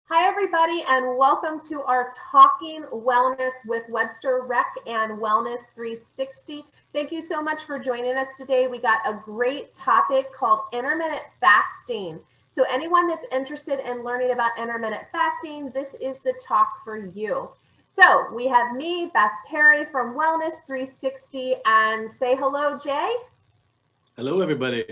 Hi, everybody, and welcome to our Talking Wellness with Webster Rec and Wellness 360. Thank you so much for joining us today. We got a great topic called intermittent fasting. So anyone that's interested in learning about intermittent fasting, this is the talk for you. So we have me, Beth Perry from Wellness 360, and say hello, Jay. Hello, everybody.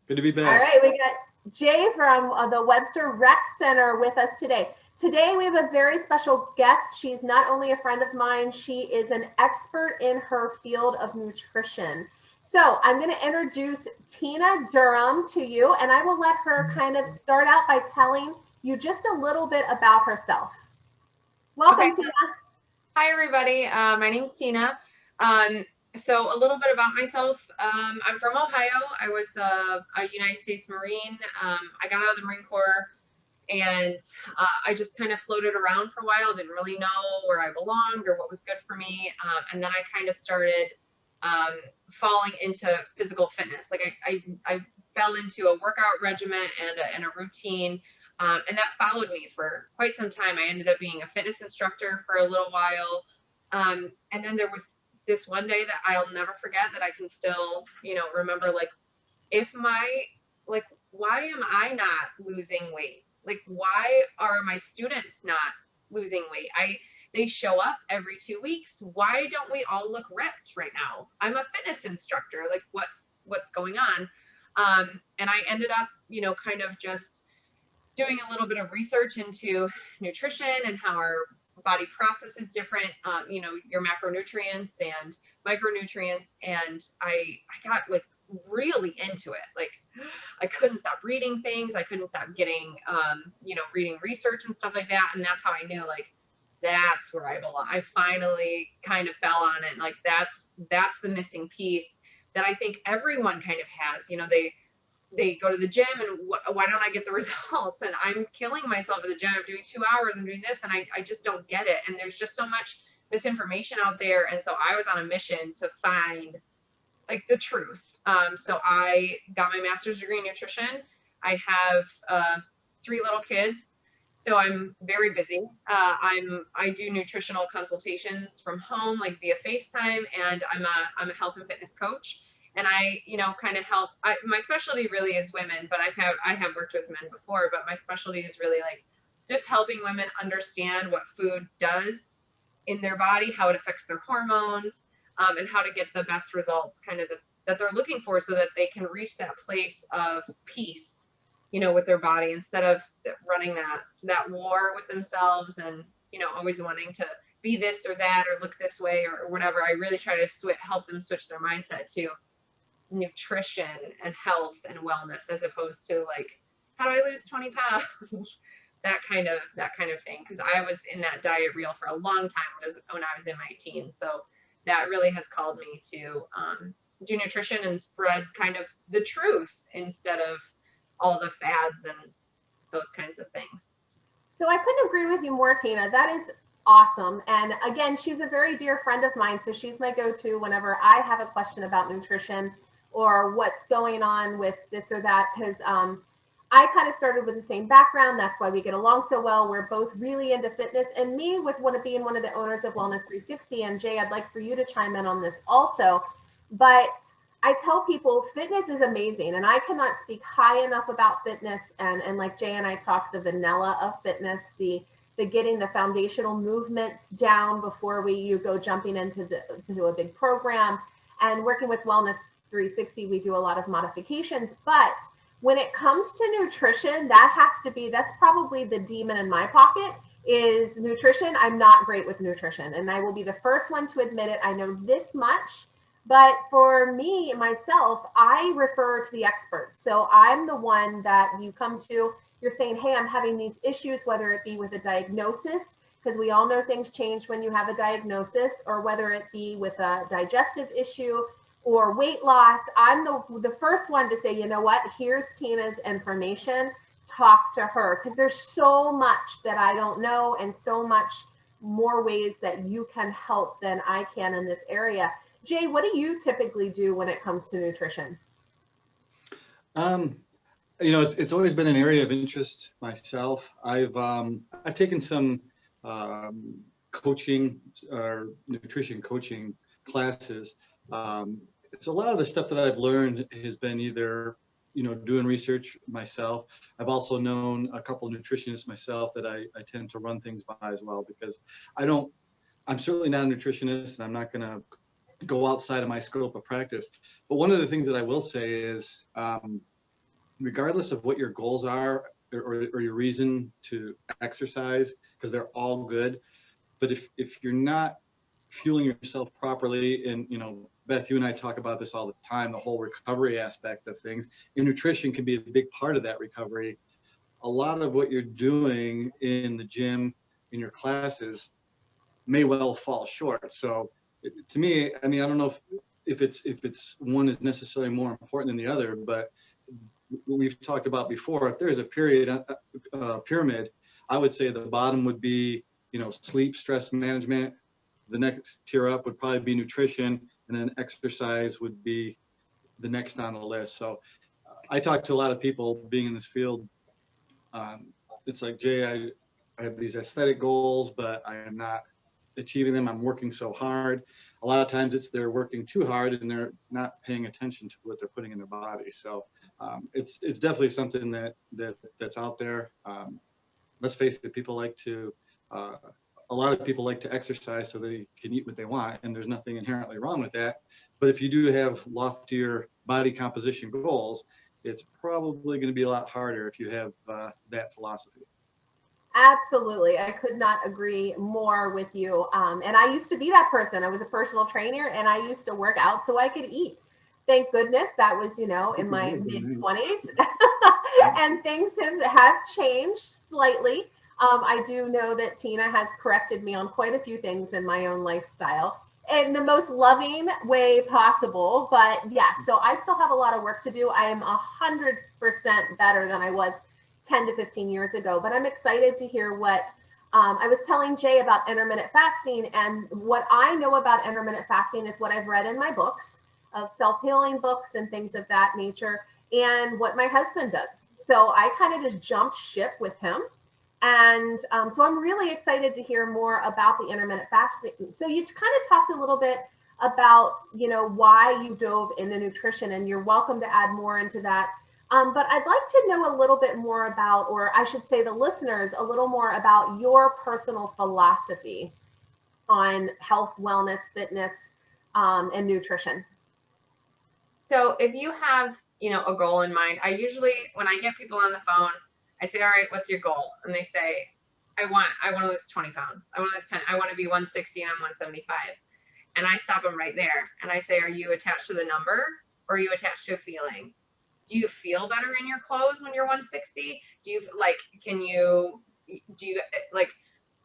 Good to be All back. right, we got Jay from the Webster Rec Center with us today. Today, we have a very special guest. She's not only a friend of mine, she is an expert in her field of nutrition. So, I'm going to introduce Tina Durham to you, and I will let her kind of start out by telling you just a little bit about herself. Okay. Welcome, Tina. Hi, everybody. My name's Tina. So a little bit about myself. I'm from Ohio. I was a United States Marine. I got out of the Marine Corps and I just kind of floated around for a while. Didn't really know where I belonged or what was good for me. And then I kind of started falling into physical fitness. Like I fell into a workout regimen and a routine. And that followed me for quite some time. I ended up being a fitness instructor for a little while. And then there was this one day that I'll never forget that I can still, remember, like, like, why am I not losing weight? Like, why are my students not losing weight? They show up every 2 weeks. Why don't we all look ripped right now? I'm a fitness instructor. Like, what's going on? And I ended up, kind of just doing a little bit of research into nutrition and how our body processes different, your macronutrients and micronutrients. And I got like really into it. Like I couldn't stop reading things. I couldn't stop getting, reading research and stuff like that. And that's how I knew, like, that's where I belong. I finally kind of fell on it. Like that's the missing piece that I think everyone kind of has. They go to the gym and why don't I get the results? And I'm killing myself at the gym. I'm doing 2 hours. I'm doing this. And I just don't get it. And there's just so much misinformation out there. And so I was on a mission to find like the truth. So I got my master's degree in nutrition. I have 3 little kids. So I'm very busy. I do nutritional consultations from home, like via FaceTime, and I'm a health and fitness coach. And I, kind of help. My specialty really is women, but I have worked with men before, but my specialty is really like just helping women understand what food does in their body, how it affects their hormones, and how to get the best results, kind of that they're looking for, so that they can reach that place of peace, with their body, instead of running that war with themselves and, always wanting to be this or that or look this way or whatever. I really try to help them switch their mindset to nutrition and health and wellness, as opposed to like, how do I lose 20 pounds? that kind of thing. Because I was in that diet reel for a long time when I was in my teens. So that really has called me to do nutrition and spread kind of the truth instead of all the fads and those kinds of things. So I couldn't agree with you more, Tina. That is awesome. And again, she's a very dear friend of mine. So she's my go-to whenever I have a question about nutrition or what's going on with this or that. Because I kind of started with the same background. That's why we get along so well. We're both really into fitness. And me, with being one of the owners of Wellness 360, and Jay, I'd like for you to chime in on this also. But I tell people fitness is amazing, and I cannot speak high enough about fitness. And like Jay and I talked, the vanilla of fitness, the getting the foundational movements down before you go jumping into a big program. And working with Wellness 360, we do a lot of modifications. But when it comes to nutrition, that's probably the demon in my pocket is nutrition. I'm not great with nutrition, and I will be the first one to admit it. I know this much. But for me, myself, I refer to the experts. So I'm the one that you come to, you're saying, hey, I'm having these issues, whether it be with a diagnosis, because we all know things change when you have a diagnosis, or whether it be with a digestive issue or weight loss. I'm the first one to say, you know what, here's Tina's information, talk to her, because there's so much that I don't know and so much more ways that you can help than I can in this area. Jay, what do you typically do when it comes to nutrition? Um, It's always been an area of interest myself. I've taken some coaching or nutrition coaching classes. It's a lot of the stuff that I've learned has been either doing research myself. I've also known a couple of nutritionists myself that I tend to run things by as well, because I'm certainly not a nutritionist, and I'm not going to go outside of my scope of practice. But one of the things that I will say is, regardless of what your goals are, or your reason to exercise, because they're all good, but if you're not fueling yourself properly, and Beth, you and I talk about this all the time, the whole recovery aspect of things, and nutrition can be a big part of that recovery. A lot of what you're doing in the gym, in your classes, may well fall short. So to me, I mean, I don't know if it's one is necessarily more important than the other, but we've talked about before, if there's a pyramid, I would say the bottom would be, sleep, stress management. The next tier up would probably be nutrition, and then exercise would be the next on the list. So I talk to a lot of people being in this field. It's like, Jay, I have these aesthetic goals, but I am not achieving them. I'm working so hard. A lot of times they're working too hard and they're not paying attention to what they're putting in their body. So it's definitely something that's out there. Let's face it, a lot of people like to exercise so they can eat what they want, and there's nothing inherently wrong with that. But if you do have loftier body composition goals, it's probably going to be a lot harder if you have that philosophy. Absolutely. I could not agree more with you. And I used to be that person. I was a personal trainer and I used to work out so I could eat. Thank goodness that was, in my mid 20s. And things have changed slightly. I do know that Tina has corrected me on quite a few things in my own lifestyle in the most loving way possible. But yes, so I still have a lot of work to do. I am 100% better than I was 10 to 15 years ago, but I'm excited to hear what I was telling Jay about intermittent fasting. And what I know about intermittent fasting is what I've read in my books of self-healing books and things of that nature, and what my husband does. So I kind of just jumped ship with him. And so I'm really excited to hear more about the intermittent fasting. So you kind of talked a little bit about, why you dove into nutrition, and you're welcome to add more into that. But I'd like to know a little bit more about, or I should say the listeners, a little more about your personal philosophy on health, wellness, fitness, and nutrition. So if you have, a goal in mind, I usually, when I get people on the phone, I say, all right, what's your goal? And they say, I want to lose 20 pounds. I want to lose 10. I want to be 160 and I'm 175. And I stop them right there. And I say, are you attached to the number, or are you attached to a feeling? Do you feel better in your clothes when you're 160? Do you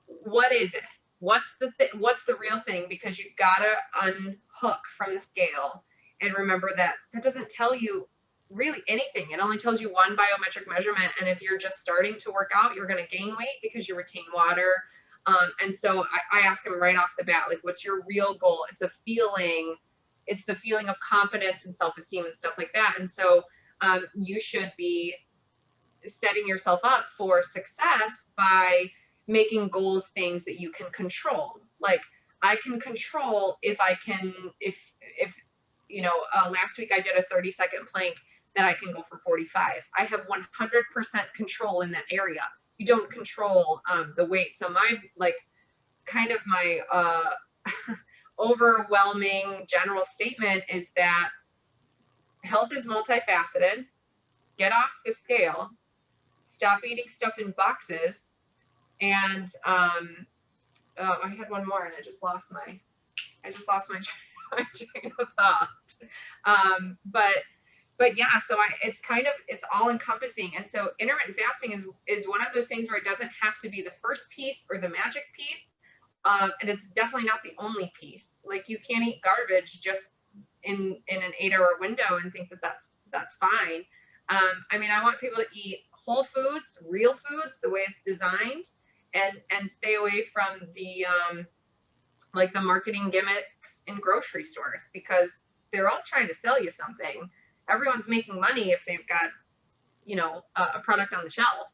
what is it? What's the real thing? Because you've got to unhook from the scale and remember that doesn't tell you really anything. It only tells you one biometric measurement. And if you're just starting to work out, you're going to gain weight because you retain water. And so I ask them right off the bat, like, what's your real goal? It's a feeling. It's the feeling of confidence and self-esteem and stuff like that. And so you should be setting yourself up for success by making goals things that you can control. Like, I can control if last week I did a 30-second plank that I can go for 45. I have 100% control in that area. You don't control the weight. So my overwhelming general statement is that health is multifaceted. Get off the scale. Stop eating stuff in boxes. And I had one more, and I just lost my train of thought. But yeah, so it's all encompassing. And so intermittent fasting is one of those things where it doesn't have to be the first piece or the magic piece. And it's definitely not the only piece. Like, you can't eat garbage just in an 8-hour window and think that that's fine. I want people to eat whole foods, real foods, the way it's designed, and stay away from the the marketing gimmicks in grocery stores, because they're all trying to sell you something. Everyone's making money if they've got, a product on the shelf,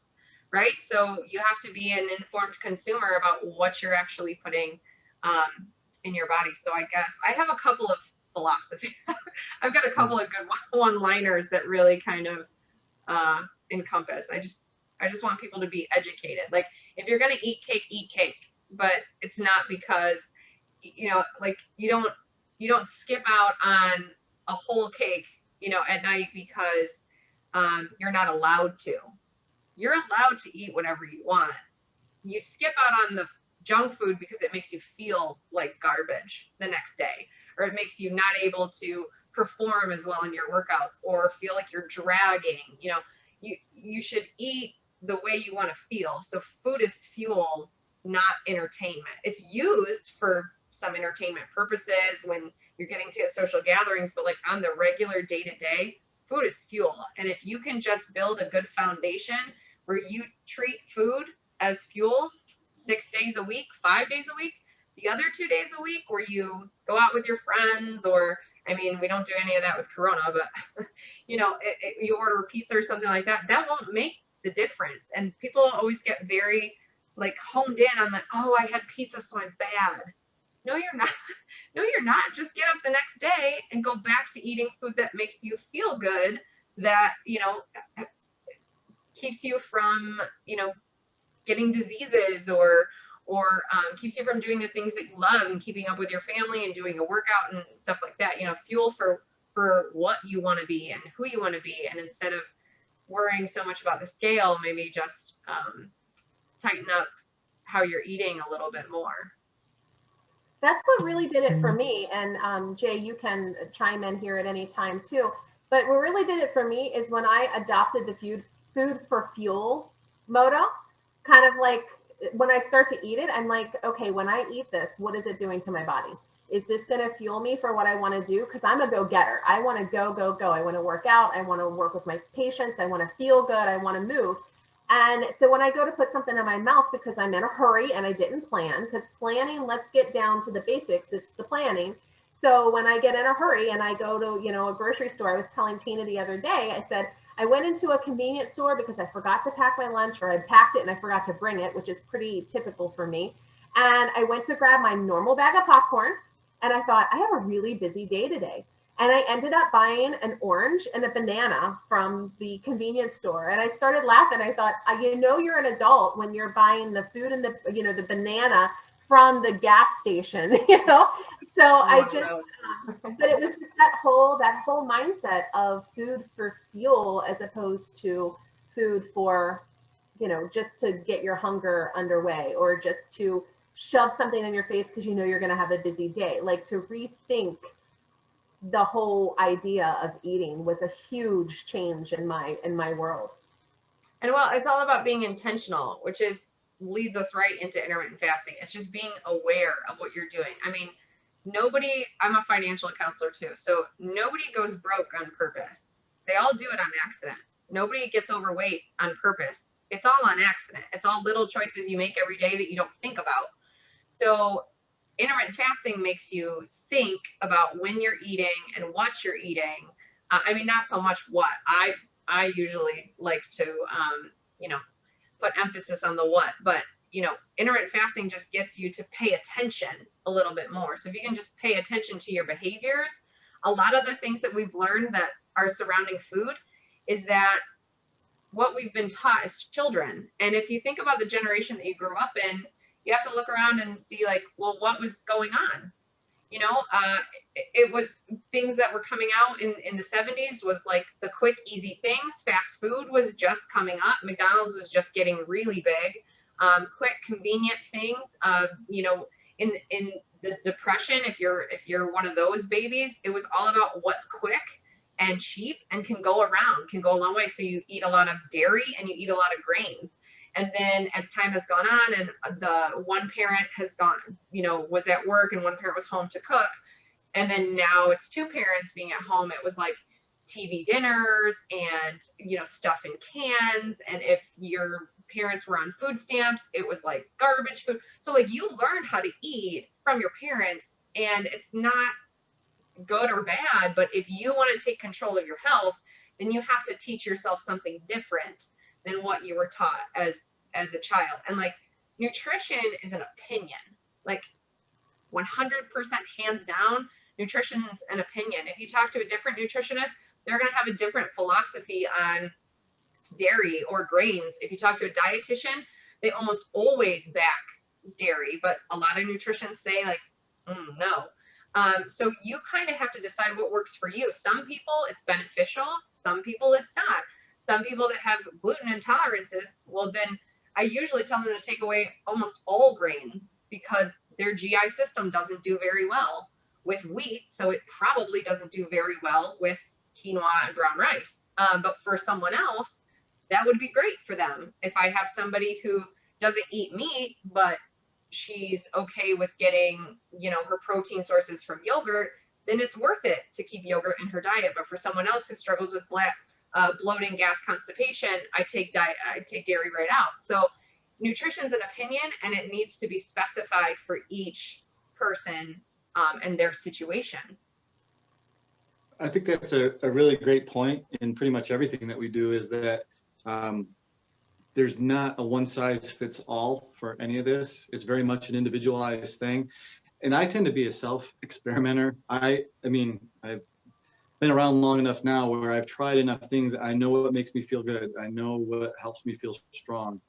right? So you have to be an informed consumer about what you're actually putting in your body. So I guess I have a couple of philosophies. I've got a couple of good one-liners that really kind of encompass. I just want people to be educated. Like, if you're gonna eat cake, but it's not because like you don't skip out on a whole cake at night because you're not allowed to. You're allowed to eat whatever you want. You skip out on the junk food because it makes you feel like garbage the next day, or it makes you not able to perform as well in your workouts, or feel like you're dragging. You should eat the way you want to feel. So food is fuel, not entertainment. It's used for some entertainment purposes when you're getting to social gatherings, but like on the regular day-to-day, food is fuel. And if you can just build a good foundation where you treat food as fuel 6 days a week, 5 days a week, the other 2 days a week where you go out with your friends, or we don't do any of that with Corona, but you order a pizza or something like that, that won't make the difference. And people always get very like honed in on oh, I had pizza, so I'm bad. No, you're not. No, you're not. Just get up the next day and go back to eating food that makes you feel good, that, keeps you from, getting diseases, or keeps you from doing the things that you love and keeping up with your family and doing a workout and stuff like that. Fuel for what you want to be and who you want to be. And instead of worrying so much about the scale, maybe just tighten up how you're eating a little bit more. That's what really did it for me. And Jay, you can chime in here at any time too. But what really did it for me is when I adopted the food for fuel motto. Kind of like when I start to eat it, I'm like, okay, when I eat this, what is it doing to my body? Is this going to fuel me for what I want to do? Because I'm a go-getter. I want to go. I want to work out. I want to work with my patients. I want to feel good. I want to move. And so when I go to put something in my mouth because I'm in a hurry and I didn't plan, because planning, let's get down to the basics. It's the planning. So when I get in a hurry and I go to, a grocery store, I was telling Tina the other day, I said, I went into a convenience store because I forgot to pack my lunch, or I packed it and I forgot to bring it, which is pretty typical for me. And I went to grab my normal bag of popcorn and I thought, I have a really busy day today. And I ended up buying an orange and a banana from the convenience store. And I started laughing. I thought, you're an adult when you're buying the food and the banana from the gas station, So but it was just that whole mindset of food for fuel as opposed to food for, just to get your hunger underway, or just to shove something in your face because you're going to have a busy day. Like, to rethink the whole idea of eating was a huge change in my world. And well, it's all about being intentional, which leads us right into intermittent fasting. It's just being aware of what you're doing. I'm a financial counselor too, so nobody goes broke on purpose. They all do it on accident. Nobody gets overweight on purpose. It's all on accident. It's all little choices you make every day that you don't think about. So intermittent fasting makes you think about when you're eating and what you're eating. Not so much what. I usually like to, put emphasis on the what, but intermittent fasting just gets you to pay attention a little bit more. So if you can just pay attention to your behaviors, a lot of the things that we've learned that are surrounding food is that what we've been taught as children. And if you think about the generation that you grew up in, you have to look around and see like, well, what was going on? It was things that were coming out in the 70s was like the quick, easy things. Fast food was just coming up. McDonald's was just getting really big. Quick, convenient things. In the Depression, if you're one of those babies, it was all about what's quick and cheap and can go a long way. So you eat a lot of dairy and you eat a lot of grains. And then as time has gone on and the one parent has gone, was at work and one parent was home to cook. And then now it's two parents being at home. It was like TV dinners and, stuff in cans. And if your parents were on food stamps, it was like garbage food. So like you learned how to eat from your parents, and it's not good or bad, but if you want to take control of your health, then you have to teach yourself something different than what you were taught as a child. And like, nutrition is an opinion, like 100% hands down. Nutrition's an opinion. If you talk to a different nutritionist, they're going to have a different philosophy on dairy or grains. If you talk to a dietitian, they almost always back dairy, but a lot of nutritionists say like, no. So you kind of have to decide what works for you. Some people it's beneficial, some people it's not. Some people that have gluten intolerances, well then I usually tell them to take away almost all grains because their GI system doesn't do very well with wheat, so it probably doesn't do very well with quinoa and brown rice. But for someone else, that would be great for them. If I have somebody who doesn't eat meat, but she's okay with getting, you know, her protein sources from yogurt, then it's worth it to keep yogurt in her diet. But for someone else who struggles with bloating, gas, constipation, I take dairy right out. So nutrition's an opinion, and it needs to be specified for each person and their situation. I think that's a really great point in pretty much everything that we do, is that there's not a one size fits all for any of this. It's very much an individualized thing. And I tend to be a self-experimenter. I mean, I've been around long enough now where I've tried enough things. I know what makes me feel good. I know what helps me feel strong.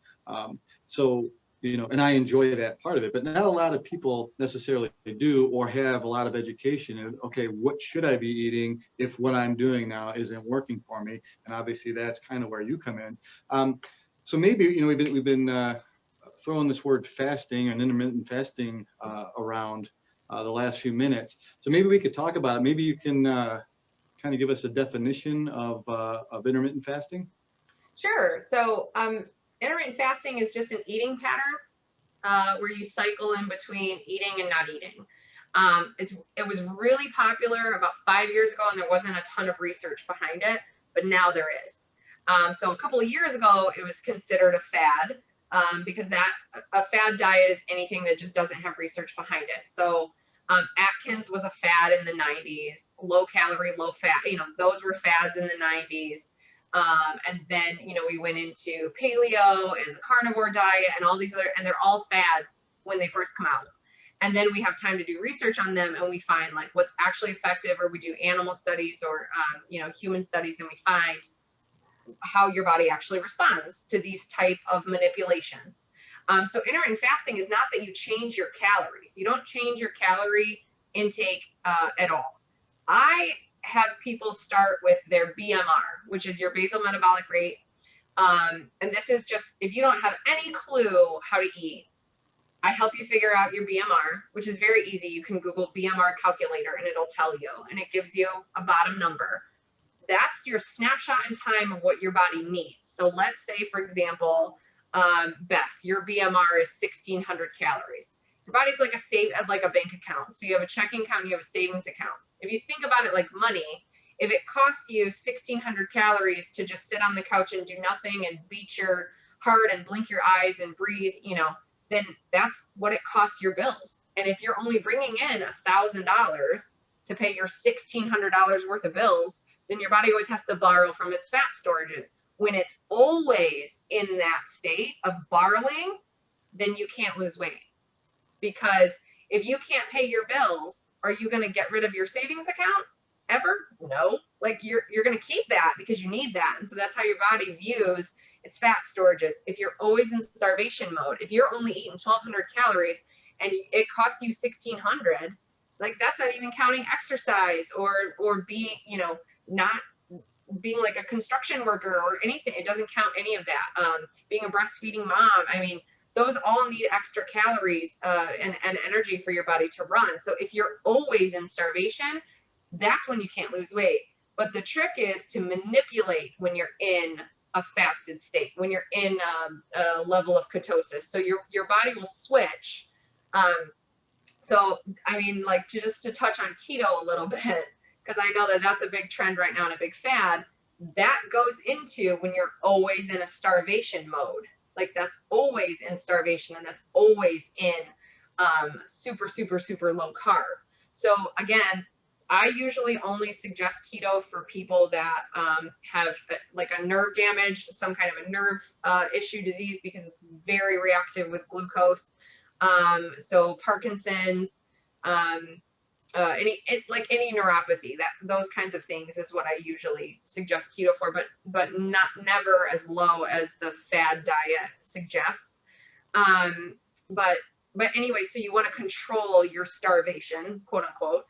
So, you know, and I enjoy that part of it, but not a lot of people necessarily do or have a lot of education in, okay, what should I be eating if what I'm doing now isn't working for me? And obviously that's kind of where you come in. So maybe, you know, we've been throwing this word fasting and intermittent fasting around the last few minutes. So maybe we could talk about it. Maybe you can kind of give us a definition of intermittent fasting. Sure. So intermittent fasting is just an eating pattern where you cycle in between eating and not eating. It was really popular about 5 years ago, and there wasn't a ton of research behind it, but now there is. So a couple of years ago, it was considered a fad because a fad diet is anything that just doesn't have research behind it. So Atkins was a fad in the 90s, low calorie, low fat, you know, those were fads in the 90s. And then, you know, we went into paleo and the carnivore diet and all these other, and they're all fads when they first come out. And then we have time to do research on them, and we find like what's actually effective, or we do animal studies or, you know, human studies, and we find how your body actually responds to these type of manipulations. So intermittent fasting is not that you change your calories. You don't change your calorie intake at all. I have people start with their BMR, which is your basal metabolic rate. And this is just, if you don't have any clue how to eat, I help you figure out your BMR, which is very easy. You can Google BMR calculator and it'll tell you, and it gives you a bottom number. That's your snapshot in time of what your body needs. So let's say, for example, Beth, your BMR is 1,600 calories. Your body's like a bank account. So you have a checking account, and you have a savings account. If you think about it like money, if it costs you 1,600 calories to just sit on the couch and do nothing and beat your heart and blink your eyes and breathe, you know, then that's what it costs your bills. And if you're only bringing in $1,000 to pay your $1,600 worth of bills, then your body always has to borrow from its fat storages. When it's always in that state of borrowing, then you can't lose weight. Because if you can't pay your bills, are you going to get rid of your savings account ever? No. Like you're going to keep that because you need that. And so that's how your body views its fat storages. If you're always in starvation mode, if you're only eating 1,200 calories and it costs you 1,600, like that's not even counting exercise or being, you know, not being like a construction worker or anything. It doesn't count any of that. Being a breastfeeding mom, I mean, those all need extra calories and energy for your body to run. So if you're always in starvation, that's when you can't lose weight. But the trick is to manipulate when you're in a fasted state, when you're in a level of ketosis. So your body will switch. So, I mean, like to touch on keto a little bit, because I know that that's a big trend right now and a big fad, that goes into when you're always in a starvation mode. Like that's always in starvation, and that's always in super, super, super low carb. So again, I usually only suggest keto for people that have like a nerve damage, some kind of a nerve issue disease, because it's very reactive with glucose. So Parkinson's, um, like any neuropathy, that those kinds of things is what I usually suggest keto for, but not never as low as the fad diet suggests. Um, but anyway, so you want to control your starvation, quote unquote,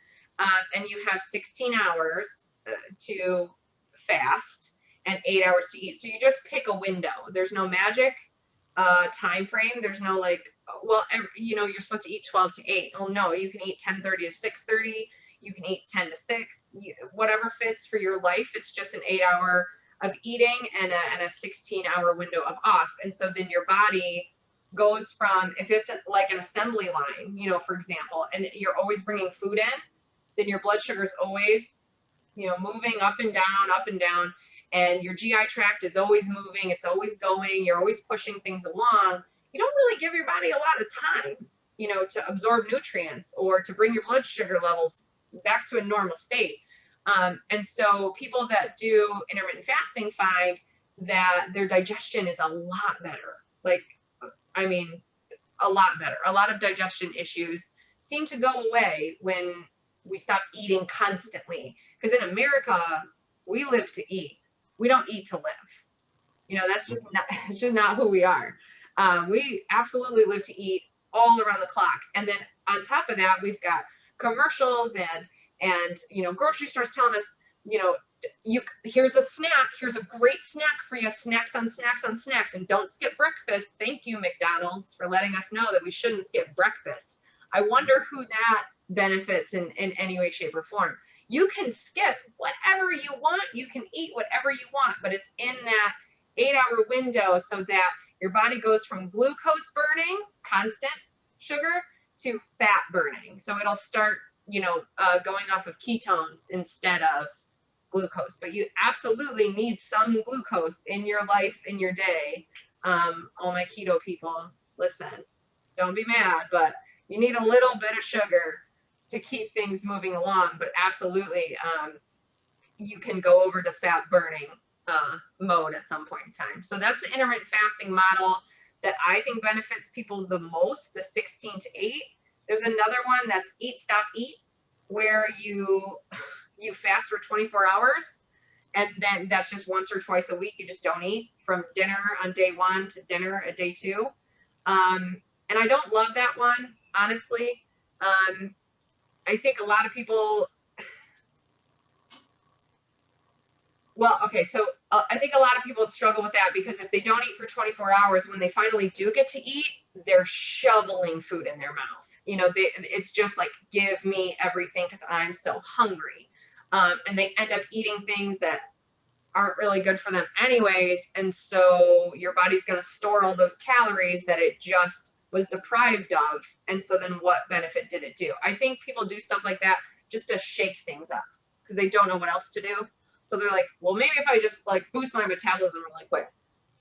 and you have 16 hours to fast and 8 hours to eat. So you just pick a window. There's no magic time frame. There's no like, well, you're supposed to eat 12 to 8. Oh no, you can eat 10:30 to 6:30. You can eat 10 to 6. Whatever fits for your life. It's just an 8 hour of eating and a 16-hour window of off. And so then your body goes from, if it's like an assembly line, for example, and you're always bringing food in, then your blood sugar is always, moving up and down, and your GI tract is always moving. It's always going. You're always pushing things along. You don't really give your body a lot of time, to absorb nutrients or to bring your blood sugar levels back to a normal state. And so people that do intermittent fasting find that their digestion is a lot better. Like, I mean, a lot better. A lot of digestion issues seem to go away when we stop eating constantly. Because in America, we live to eat. We don't eat to live. That's just not, it's just not who we are. We absolutely live to eat all around the clock. And then on top of that, we've got commercials and grocery stores telling us, here's a snack, here's a great snack for you, snacks on snacks on snacks, and don't skip breakfast. Thank you, McDonald's, for letting us know that we shouldn't skip breakfast. I wonder who that benefits in any way, shape, or form. You can skip whatever you want, you can eat whatever you want, but it's in that 8-hour window so that your body goes from glucose burning, constant sugar, to fat burning. So it'll start, going off of ketones instead of glucose. But you absolutely need some glucose in your life, in your day. All my keto people, listen, don't be mad, but you need a little bit of sugar to keep things moving along. But absolutely, you can go over to fat burning mode at some point in time. So that's the intermittent fasting model that I think benefits people the most, the 16 to 8. There's another one that's eat, stop, eat, where you fast for 24 hours, and then that's just once or twice a week. You just don't eat from dinner on day 1 to dinner at day 2. And I don't love that one, honestly. I think a lot of people, I think a lot of people struggle with that because if they don't eat for 24 hours, when they finally do get to eat, they're shoveling food in their mouth. It's just like, give me everything because I'm so hungry. And they end up eating things that aren't really good for them anyways. And so your body's going to store all those calories that it just was deprived of. And so then what benefit did it do? I think people do stuff like that just to shake things up because they don't know what else to do. So they're like, well, maybe if I just like boost my metabolism really quick.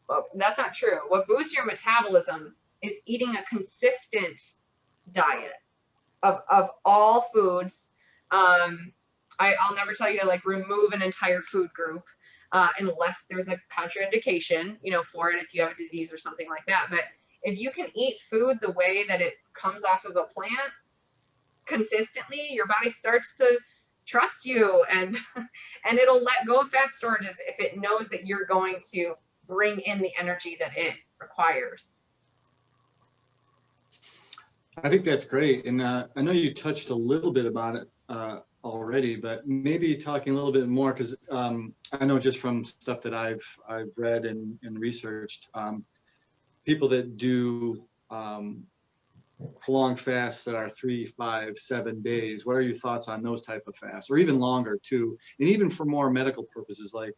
Well, that's not true. What boosts your metabolism is eating a consistent diet of all foods. I'll never tell you to like remove an entire food group unless there's a contraindication, for it if you have a disease or something like that. But if you can eat food the way that it comes off of a plant consistently, your body starts to trust you and it'll let go of fat storages if it knows that you're going to bring in the energy that it requires. I think that's great. And I know you touched a little bit about it already, but maybe talking a little bit more, because I know just from stuff that I've read and researched, people that do prolonged fasts that are 3, 5, 7 days, what are your thoughts on those type of fasts, or even longer too, and even for more medical purposes like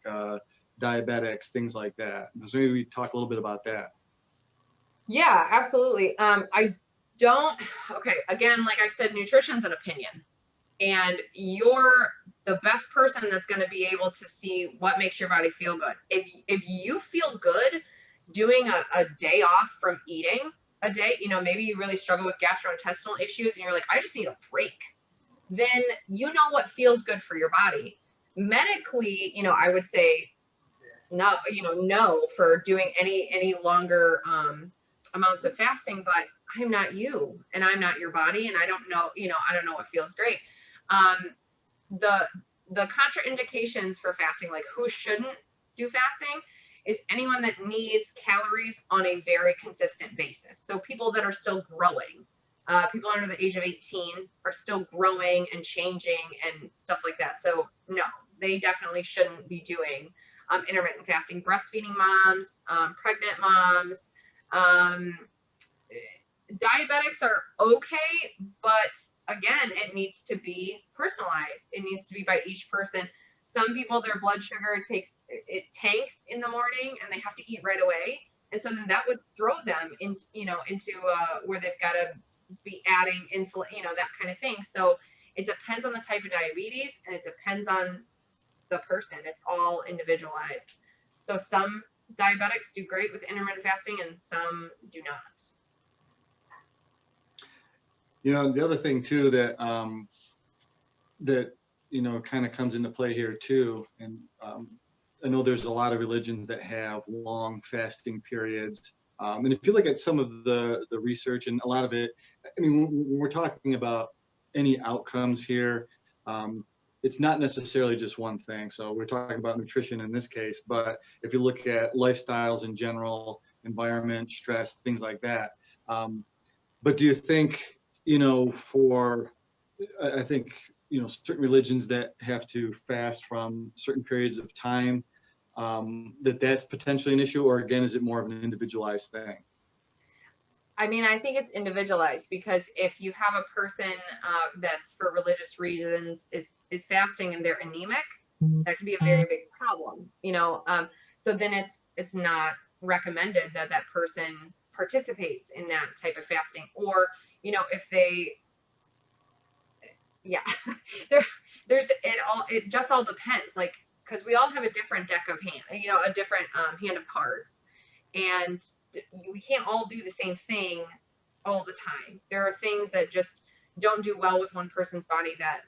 diabetics, things like that? So maybe we talk a little bit about that. Yeah, absolutely. Again, like I said, nutrition's an opinion, and you're the best person that's going to be able to see what makes your body feel good. If you feel good doing a day off from eating a day, maybe you really struggle with gastrointestinal issues and you're like, I just need a break. then you know what feels good for your body. Medically, I would say no for doing any longer amounts of fasting, but I'm not you and I'm not your body, and I don't know what feels great. The contraindications for fasting, like who shouldn't do fasting, is anyone that needs calories on a very consistent basis. So people that are still growing, people under the age of 18 are still growing and changing and stuff like that. So no, they definitely shouldn't be doing intermittent fasting. Breastfeeding moms, pregnant moms, diabetics are okay, but again, it needs to be personalized. It needs to be by each person. Some people, their blood sugar tanks in the morning and they have to eat right away. And so then that would throw them into where they've got to be adding insulin, that kind of thing. So it depends on the type of diabetes, and it depends on the person. It's all individualized. So some diabetics do great with intermittent fasting and some do not. The other thing too that kind of comes into play here too, and I know there's a lot of religions that have long fasting periods, and if you look at some of the research and a lot of it, I mean, when we're talking about any outcomes here, it's not necessarily just one thing. So we're talking about nutrition in this case, but if you look at lifestyles in general, environment, stress, things like that. But do you think, I think, certain religions that have to fast from certain periods of time, that's potentially an issue, or again, is it more of an individualized thing? I mean, I think it's individualized, because if you have a person that's for religious reasons is fasting and they're anemic, that could be a very big problem, so then it's not recommended that that person participates in that type of fasting. Or, if they, yeah, it just all depends, like, because we all have a different deck of hand, a different hand of cards, and we can't all do the same thing all the time. There are things that just don't do well with one person's body that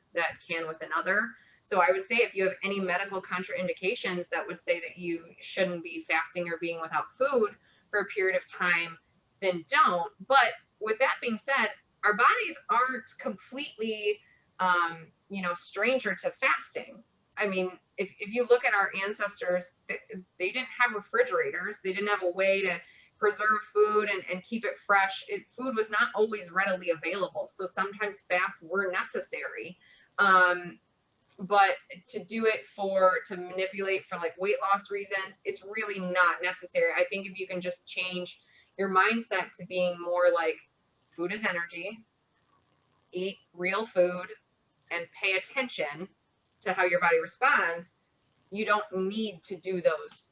can with another. So I would say if you have any medical contraindications that would say that you shouldn't be fasting or being without food for a period of time, then don't. But with that being said, our bodies aren't completely, stranger to fasting. I mean, if you look at our ancestors, they didn't have refrigerators. They didn't have a way to preserve food and keep it fresh. Food was not always readily available. So sometimes fasts were necessary. But to do it to manipulate for like weight loss reasons, it's really not necessary. I think if you can just change your mindset to being more like, food is energy, eat real food, and pay attention to how your body responds, you don't need to do those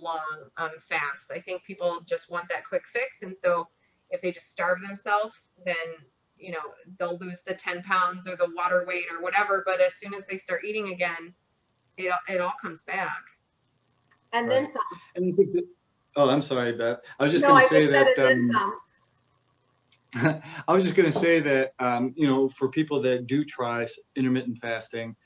long fasts. I think people just want that quick fix, and so if they just starve themselves, then they'll lose the 10 pounds or the water weight or whatever. But as soon as they start eating again, it all comes back. And then some. And I think that, oh, I'm sorry, Beth. I was just going to say that. Then some. I was just going to say that, for people that do try intermittent fasting,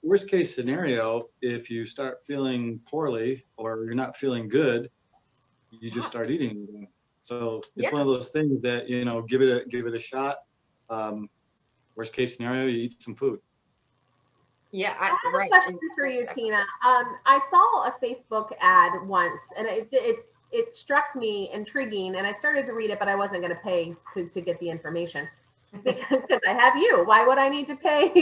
worst case scenario, if you start feeling poorly or you're not feeling good, you just start eating again. So it's one of those things that, give it a shot. Worst case scenario, you eat some food. Yeah, I have a question for you, Tina. I saw a Facebook ad once, and it struck me intriguing, and I started to read it, but I wasn't going to pay to get the information because I have you. Why would I need to pay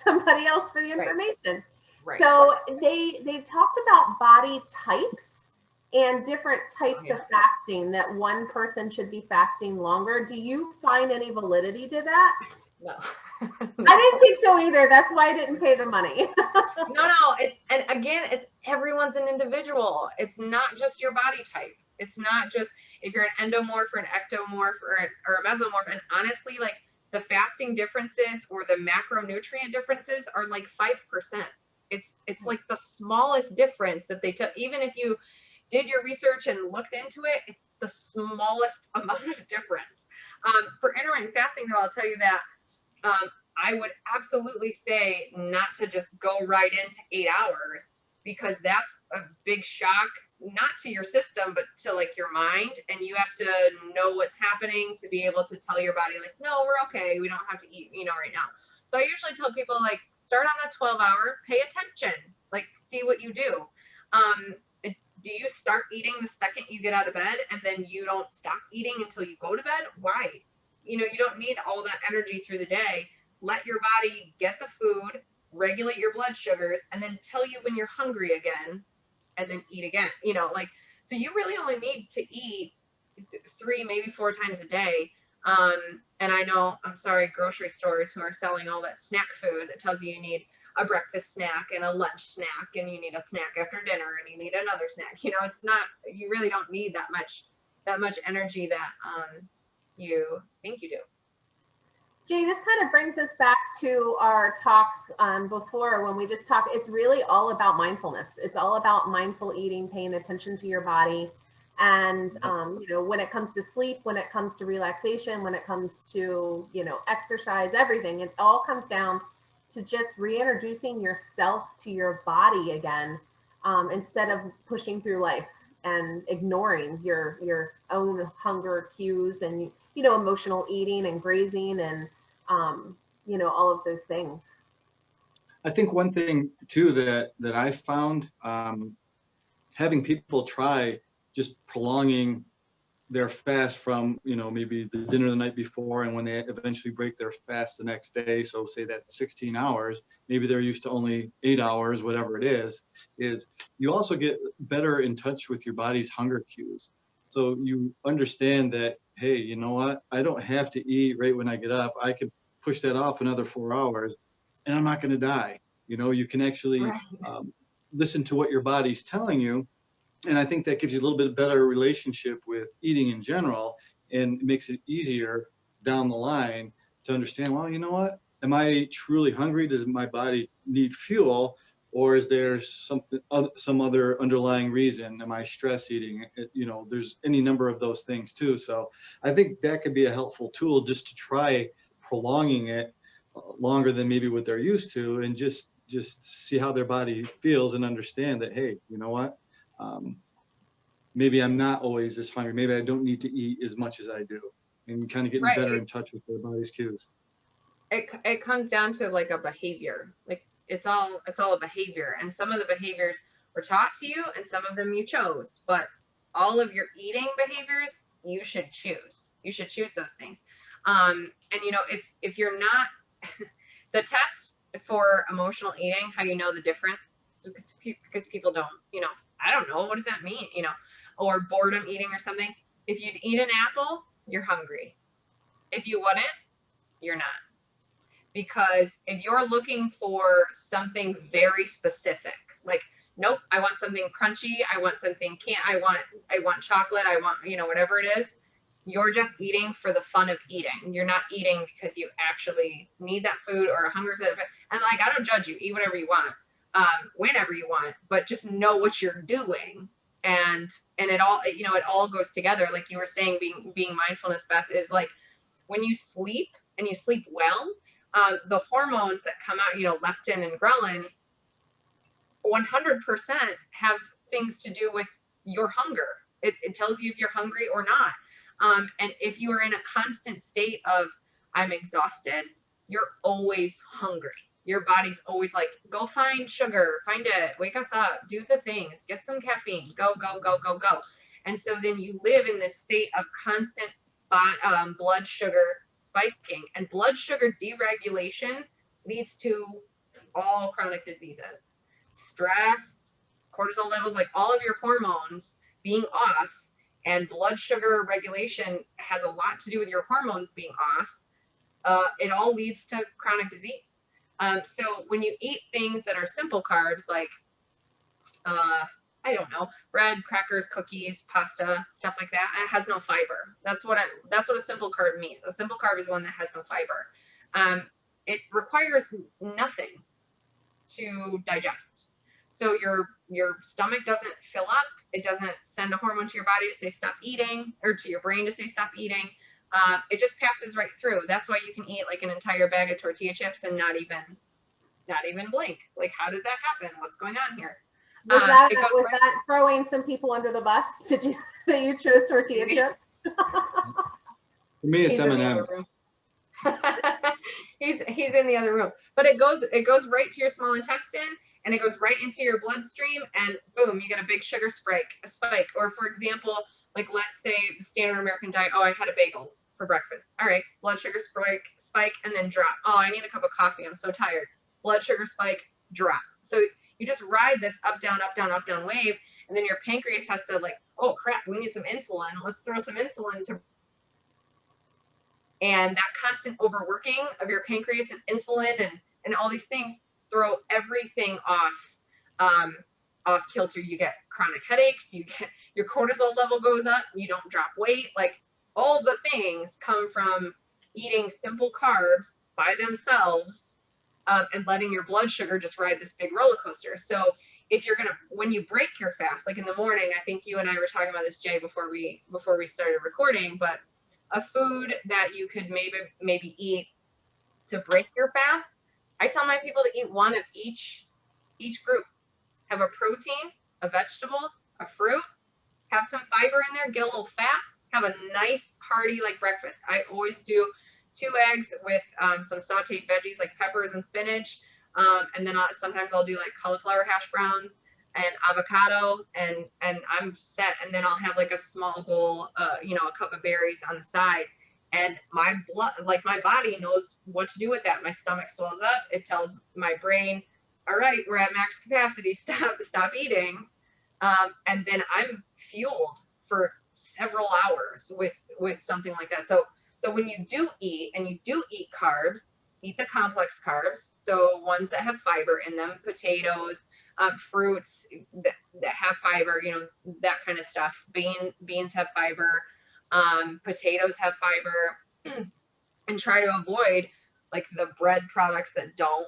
somebody else for the information? Right. So they've talked about body types and different types of fasting, that one person should be fasting longer. Do you find any validity to that? No. I didn't think so either. That's why I didn't pay the money. No. And again, it's everyone's an individual. It's not just your body type. It's not just if you're an endomorph or an ectomorph or a mesomorph. And honestly, like, the fasting differences or the macronutrient differences are like 5%. It's like the smallest difference that they took. Even if you did your research and looked into it, it's the smallest amount of difference. For intermittent fasting, though, I'll tell you that I would absolutely say not to just go right into 8 hours, because that's a big shock, not to your system, but to like your mind. And you have to know what's happening to be able to tell your body like, no, we're okay. We don't have to eat, right now. So I usually tell people like, start on a 12-hour, pay attention, like see what you do. Do you start eating the second you get out of bed and then you don't stop eating until you go to bed? Why? You don't need all that energy through the day. Let your body get the food, regulate your blood sugars, and then tell you when you're hungry again, and then eat again. So you really only need to eat 3, maybe 4 times a day. And I know, I'm sorry, grocery stores who are selling all that snack food that tells you need a breakfast snack and a lunch snack, and you need a snack after dinner, and you need another snack. It's not, you really don't need that much energy that you think you do. Jay, this kind of brings us back to our talks before, when we just talked. It's really all about mindfulness. It's all about mindful eating, paying attention to your body. And, when it comes to sleep, when it comes to relaxation, when it comes to, exercise, everything, it all comes down to just reintroducing yourself to your body again, instead of pushing through life and ignoring your own hunger cues and, emotional eating and grazing and, all of those things. I think one thing too that I found, having people try just prolonging their fast from, maybe the dinner the night before, and when they eventually break their fast the next day, so say that 16 hours, maybe they're used to only 8 hours, whatever it is you also get better in touch with your body's hunger cues. So you understand that, hey, you know what? I don't have to eat right when I get up. I can push that off another 4 hours and I'm not going to die. You can actually Right. Listen to what your body's telling you. And I think that gives you a little bit better relationship with eating in general, and it makes it easier down the line to understand, well, you know what? Am I truly hungry? Does my body need fuel? Or is there some other underlying reason? Am I stress eating? There's any number of those things too. So I think that could be a helpful tool, just to try prolonging it longer than maybe what they're used to, and just see how their body feels, and understand that, hey, you know what? Maybe I'm not always this hungry. Maybe I don't need to eat as much as I do, and kind of getting better in touch with their body's cues. It comes down to like a behavior. Like it's all a behavior, and some of the behaviors were taught to you and some of them you chose, but all of your eating behaviors you should choose. You should choose those things. And if you're not the test for emotional eating, how you know the difference, because people don't, I don't know, what does that mean, or boredom eating or something. If you'd eat an apple, you're hungry. If you wouldn't, you're not. Because if you're looking for something very specific, like, nope, I want something crunchy, I want something I want chocolate, I want, whatever it is, you're just eating for the fun of eating. You're not eating because you actually need that food or are hungry for that. And like, I don't judge you, eat whatever you want, whenever you want, but just know what you're doing. And it all, it all goes together. Like you were saying, being mindfulness, Beth, is like when you sleep and you sleep well, the hormones that come out, leptin and ghrelin, 100% have things to do with your hunger. It tells you if you're hungry or not. And if you are in a constant state of, I'm exhausted, you're always hungry. Your body's always like, go find sugar, find it, wake us up, do the things, get some caffeine, go, go, go, go, go. And so then you live in this state of constant blood sugar spiking, and blood sugar deregulation leads to all chronic diseases, stress, cortisol levels, like all of your hormones being off. And blood sugar regulation has a lot to do with your hormones being off. It all leads to chronic disease. So when you eat things that are simple carbs, like, I don't know, bread, crackers, cookies, pasta, stuff like that, it has no fiber. That's what a simple carb means. A simple carb is one that has no fiber. It requires nothing to digest. So your stomach doesn't fill up. It doesn't send a hormone to your body to say stop eating, or to your brain to say stop eating. it just passes right through. That's why you can eat like an entire bag of tortilla chips and not even blink. Like, how did that happen? What's going on here? Was It goes right. that throwing some people under the bus? Did you that you chose tortilla chips? For me, it's He's in the other M&M's. room. he's in the other room. But it goes right to your small intestine, and it goes right into your bloodstream, and boom, you get a big sugar spike. Or for example, like let's say the standard American diet, oh, I had a bagel for breakfast. All right, blood sugar spike, and then drop. Oh, I need a cup of coffee. I'm so tired. Blood sugar spike, drop. So you just ride this up, down, up, down, up, down wave, and then your pancreas has to like, oh crap, we need some insulin. Let's throw some insulin to. And that constant overworking of your pancreas and insulin and all these things throw everything off kilter. You get chronic headaches, you get your cortisol level goes up, you don't drop weight. Like all the things come from eating simple carbs by themselves, and letting your blood sugar just ride this big roller coaster. So if you're gonna, when you break your fast, like in the morning, I think you and I were talking about this, Jay, before we started recording, but a food that you could maybe eat to break your fast, I tell my people to eat one of each group. Have a protein, a vegetable, a fruit, have some fiber in there, get a little fat, have a nice hearty like breakfast. I always do 2 eggs with some sauteed veggies like peppers and spinach, and then sometimes I'll do like cauliflower hash browns and avocado, and I'm set. And then I'll have like a small bowl, a cup of berries on the side. And my blood, like my body knows what to do with that. My stomach swells up. It tells my brain, all right, we're at max capacity. Stop eating. And then I'm fueled for several hours with something like that. So when you do eat, and you do eat carbs, eat the complex carbs. So ones that have fiber in them, potatoes, fruits that have fiber, that kind of stuff. Beans have fiber, potatoes have fiber, and try to avoid like the bread products that don't,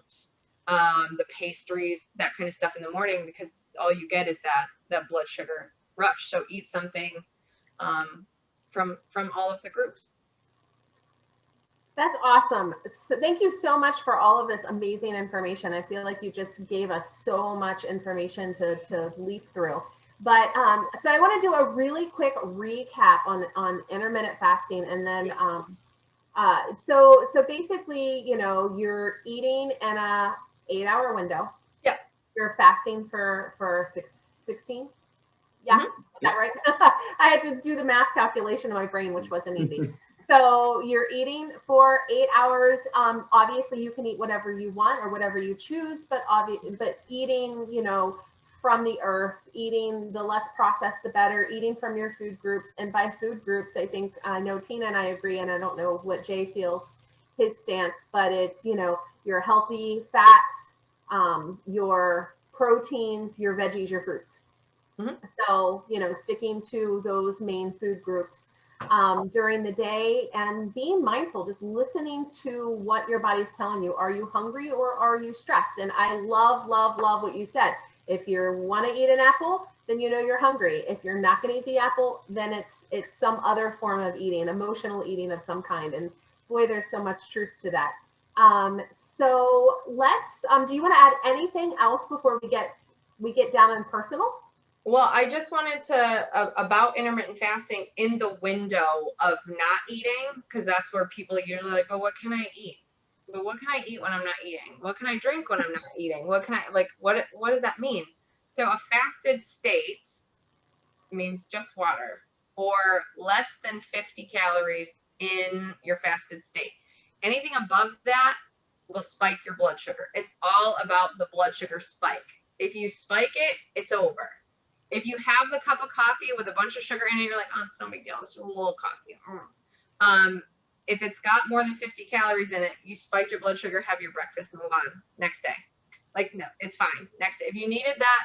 the pastries, that kind of stuff in the morning, because all you get is that blood sugar rush. So eat something from all of the groups. That's awesome. So thank you so much for all of this amazing information. I feel like you just gave us so much information to leaf through. But so I want to do a really quick recap on intermittent fasting, and then so basically, you're eating in a 8-hour window. Yeah. You're fasting for 16. Yeah, is that right? I had to do the math calculation in my brain, which wasn't easy. So you're eating for 8 hours. Obviously, you can eat whatever you want or whatever you choose, but eating, from the earth, eating the less processed, the better. Eating from your food groups, and by food groups, I think I know Tina and I agree, and I don't know what Jay feels his stance, but it's your healthy fats, your proteins, your veggies, your fruits. Mm-hmm. So sticking to those main food groups during the day, and being mindful, just listening to what your body's telling you. Are you hungry or are you stressed? And I love what you said. If you want to eat an apple, then you're hungry. If you're not going to eat the apple, then it's some other form of eating, emotional eating of some kind. And boy, there's so much truth to that. So let's do you want to add anything else before we get down in personal? Well, I just wanted to, about intermittent fasting in the window of not eating, because that's where people are usually like, but what can I eat? But what can I eat when I'm not eating? What can I drink when I'm not eating? What can I, what does that mean? So a fasted state means just water, or less than 50 calories in your fasted state. Anything above that will spike your blood sugar. It's all about the blood sugar spike. If you spike it, it's over. If you have the cup of coffee with a bunch of sugar in it, you're like, oh, it's no big deal. It's just a little coffee. If it's got more than 50 calories in it, you spiked your blood sugar, have your breakfast, move on next day. Like, no, it's fine. Next day. If you needed that,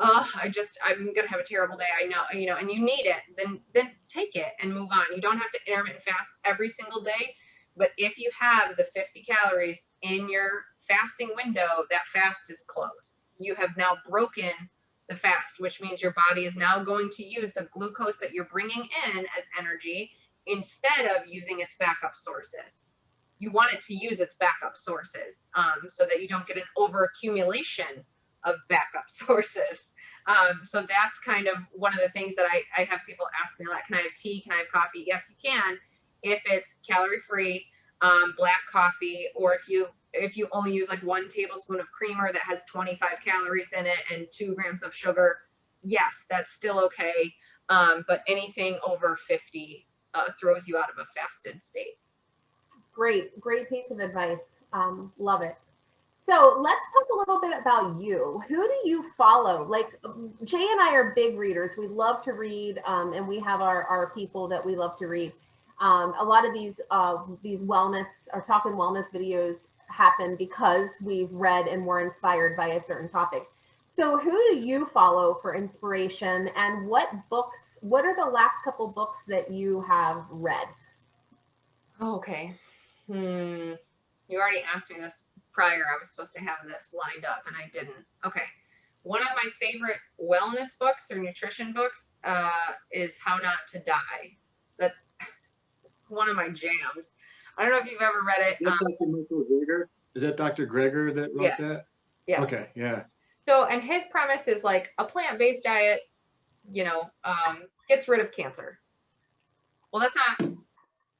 I'm going to have a terrible day. I know, and you need it, then take it and move on. You don't have to intermittent fast every single day. But if you have the 50 calories in your fasting window, that fast is closed. You have now broken the fast, which means your body is now going to use the glucose that you're bringing in as energy instead of using its backup sources. You want it to use its backup sources so that you don't get an overaccumulation of backup sources. So that's kind of one of the things that I have people ask me, like, can I have tea? Can I have coffee? Yes, you can, if it's calorie free, black coffee, or if you only use like 1 tablespoon of creamer that has 25 calories in it and 2 grams of sugar, yes, that's still okay. But anything over 50 throws you out of a fasted state. Great piece of advice. Love it. So let's talk a little bit about you. Who do you follow? Like, Jay and I are big readers. We love to read, and we have our people that we love to read. A lot of these wellness or Talkin wellness videos happen because we've read and were inspired by a certain topic. So who do you follow for inspiration, and what are the last couple books that you have read? Okay. You already asked me this prior. I was supposed to have this lined up and I didn't. Okay. One of my favorite wellness books or nutrition books is How Not to Die. That's one of my jams. I don't know if you've ever read it. Is that Dr. Greger that wrote that? Yeah. Okay. Yeah. So, and his premise is like a plant-based diet, gets rid of cancer. Well, that's not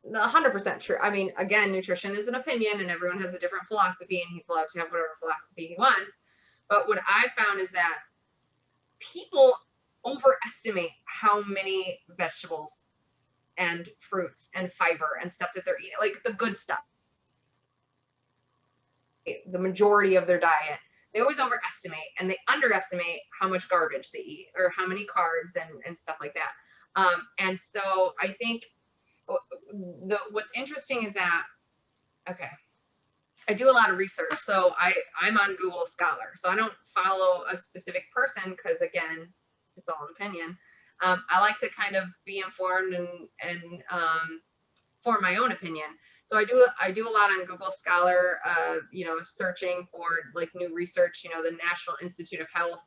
100% true. I mean, again, nutrition is an opinion and everyone has a different philosophy and he's allowed to have whatever philosophy he wants. But what I found is that people overestimate how many vegetables and fruits and fiber and stuff that they're eating, like the good stuff. The majority of their diet, they always overestimate and they underestimate how much garbage they eat or how many carbs and stuff like that. And so I think what's interesting is that, okay, I do a lot of research. So I'm on Google Scholar. So I don't follow a specific person because, again, it's all an opinion. I like to kind of be informed and form my own opinion. So I do a lot on Google Scholar, searching for like new research, the National Institute of Health,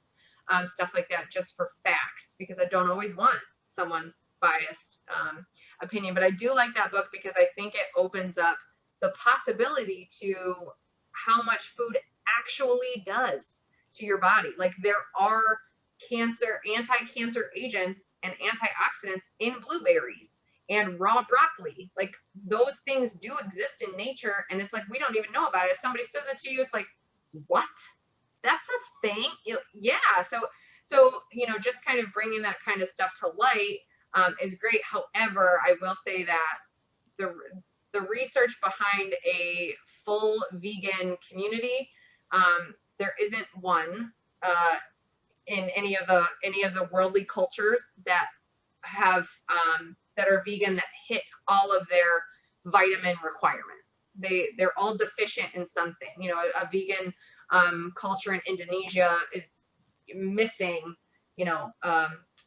stuff like that, just for facts, because I don't always want someone's biased opinion. But I do like that book because I think it opens up the possibility to how much food actually does to your body. Like, there are anti-cancer agents and antioxidants in blueberries and raw broccoli. Like, those things do exist in nature, and it's like we don't even know about it. If somebody says it to you, it's like, what? That's a thing? Yeah. So just kind of bringing that kind of stuff to light is great. However, I will say that the research behind a full vegan community, there isn't one in any of the worldly cultures that have that are vegan that hit all of their vitamin requirements. They're all deficient in something. A vegan culture in Indonesia is missing,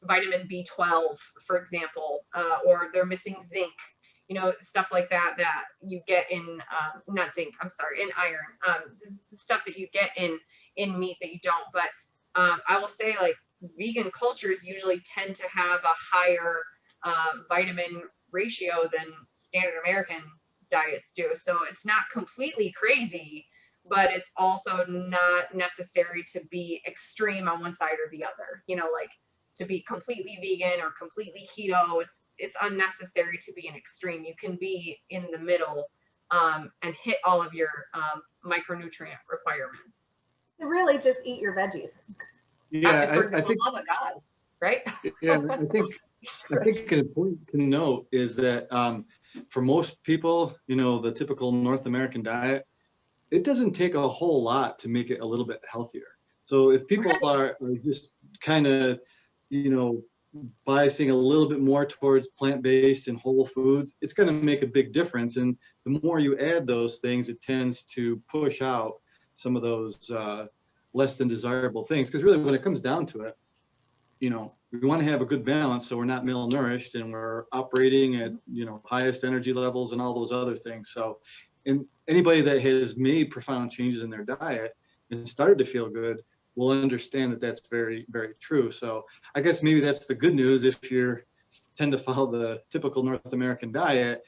vitamin B12, for example, or they're missing zinc, stuff like that you get in, not zinc, I'm sorry, in iron, the stuff that you get in meat that you don't. But I will say, like, vegan cultures usually tend to have a higher vitamin ratio than standard American diets do. So it's not completely crazy, but it's also not necessary to be extreme on one side or the other. Like, to be completely vegan or completely keto, it's unnecessary to be an extreme. You can be in the middle and hit all of your micronutrient requirements. So really, just eat your veggies. Yeah, for the love of God, right? Yeah, I think an important to note is that for most people, the typical North American diet, it doesn't take a whole lot to make it a little bit healthier. So if people are just kind of, biasing a little bit more towards plant-based and whole foods, it's going to make a big difference. And the more you add those things, it tends to push out some of those less than desirable things. Because really, when it comes down to it, we want to have a good balance so we're not malnourished and we're operating at highest energy levels and all those other things. So, and anybody that has made profound changes in their diet and started to feel good will understand that that's very, very true. So I guess maybe that's the good news. If you're tend to follow the typical North American diet,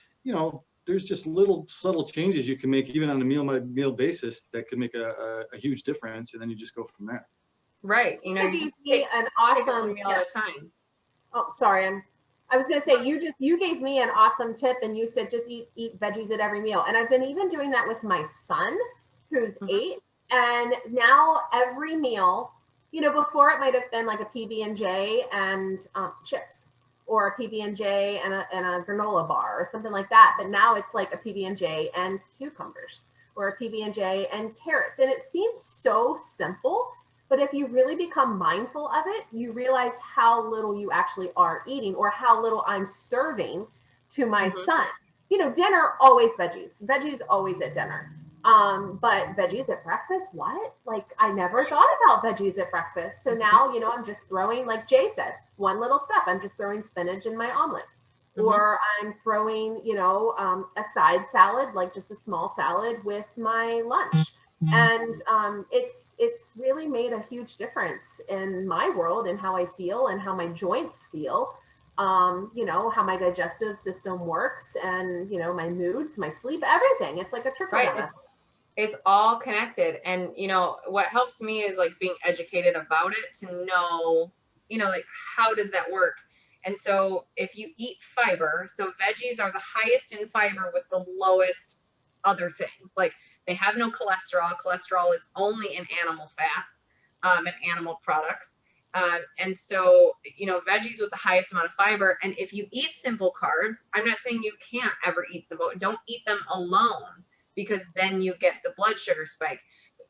there's just little subtle changes you can make even on a meal by meal basis that could make a huge difference, and then you just go from there. Right. You You just gave me an take it one awesome meal at tip. a time. Oh, sorry. I was going to say, you gave me an awesome tip, and you said just eat veggies at every meal. And I've been even doing that with my son, who's 8. And now every meal, before it might have been like a PB&J and chips, or a PB&J and a granola bar or something like that. But now it's like a PB&J and cucumbers, or a PB&J and carrots. And it seems so simple, but if you really become mindful of it, you realize how little you actually are eating, or how little I'm serving to my son. Dinner, always veggies. Veggies always at dinner. But veggies at breakfast, what? Like, I never thought about veggies at breakfast. So now, I'm just throwing, like Jay said, one little step. I'm just throwing spinach in my omelet. Or I'm throwing, a side salad, like just a small salad with my lunch. And it's really made a huge difference in my world, and how I feel and how my joints feel. How my digestive system works, and my moods, my sleep, everything. It's like a trickle down. It's all connected. And what helps me is like being educated about it, to know, like, how does that work? And so if you eat fiber, so veggies are the highest in fiber with the lowest other things. Like, they have no cholesterol. Cholesterol is only in animal fat and animal products. And so, veggies with the highest amount of fiber. And if you eat simple carbs, I'm not saying you can't ever eat simple, don't eat them alone, because then you get the blood sugar spike.